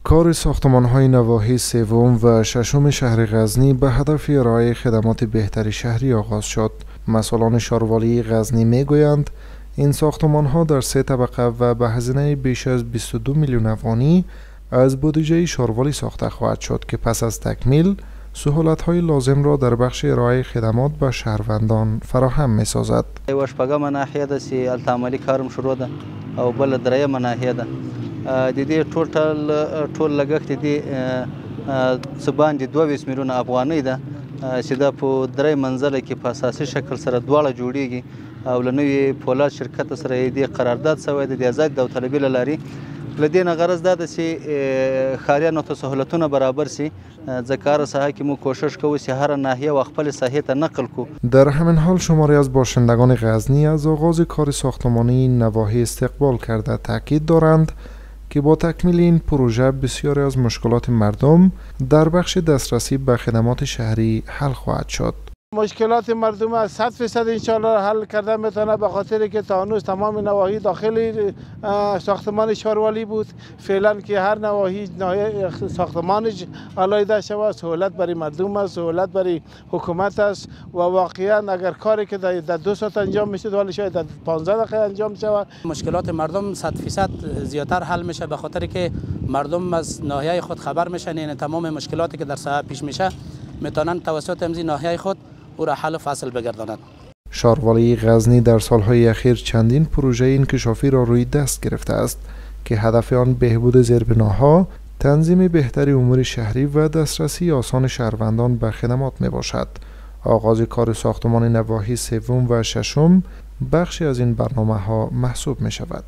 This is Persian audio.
کار ساختمان‌های نواحی سوم و ششم شهر غزنی به هدف ارائه خدمات بهتری شهری آغاز شد. مسئولان شاروالی غزنی می‌گویند این ساختمان‌ها در 3 طبقه و به هزینه بیش از 22 میلیون افغانی از بودجه شاروالی ساخته خواهد شد که پس از تکمیل سهولت‌های لازم را در بخش ارائه خدمات به شهروندان فراهم می‌سازد. یو شپږمه ناحیه ده چې هلته عملي کار هم شروع ده او بله درېیمه ناحیه ده. د دې ټول لګښت د دې څه باندې 22 میلیونه افغانۍ ده چې دا په درې منزله کې په اساسي شکل سره دواړه جوړیږي او له نوي پولاد شرکت سره دې قرارداد شوی دی د آزاد داوطلبي له لارې. له دې نه غرض دا ده چې ښاریانو ته سهولتونه برابر سي، ځکه هره ساحه کې موږ کوشش کوو چې هره ناحیه و خپل ساحې ته نقل کو. در همین حال شماری از باشندگان غزنی از آغاز کار ساختمانی نواحی استقبال کرده تاکید دارند که با تکمیل این پروژه بسیاری از مشکلات مردم در بخش دسترسی به خدمات شهری حل خواهد شد. مشکلات مردم 100% انشالله حل کرده میتونه، به خاطر که تا هنوز تمام نواحی داخل ساختمان شاروالی بود. فعلا که هر نواحی ساختمانش علایده شود، سهولت برای مردم است، سهولت برای حکومت است و واقعا اگر کاری که در 2 ساعت انجام میشه ولی شاید در 15 دقیقه انجام شود. مشکلات مردم 100% زیاتر حل میشه، به خاطر که مردم از ناحیه خود خبر میشن، یعنی تمام مشکلاتی که در ساحه پیش میشه میتونن توسط امضی ناحیه خود او را حل و فصل بگرداند. شاروالی غزنی در سالهای اخیر چندین پروژه انکشافی را روی دست گرفته است که هدف آن بهبود زیربناها، تنظیم بهتری امور شهری و دسترسی آسان شهروندان به خدمات می باشد. آغاز کار ساختمان نواحی سوم و ششم بخشی از این برنامه ها محسوب می شود.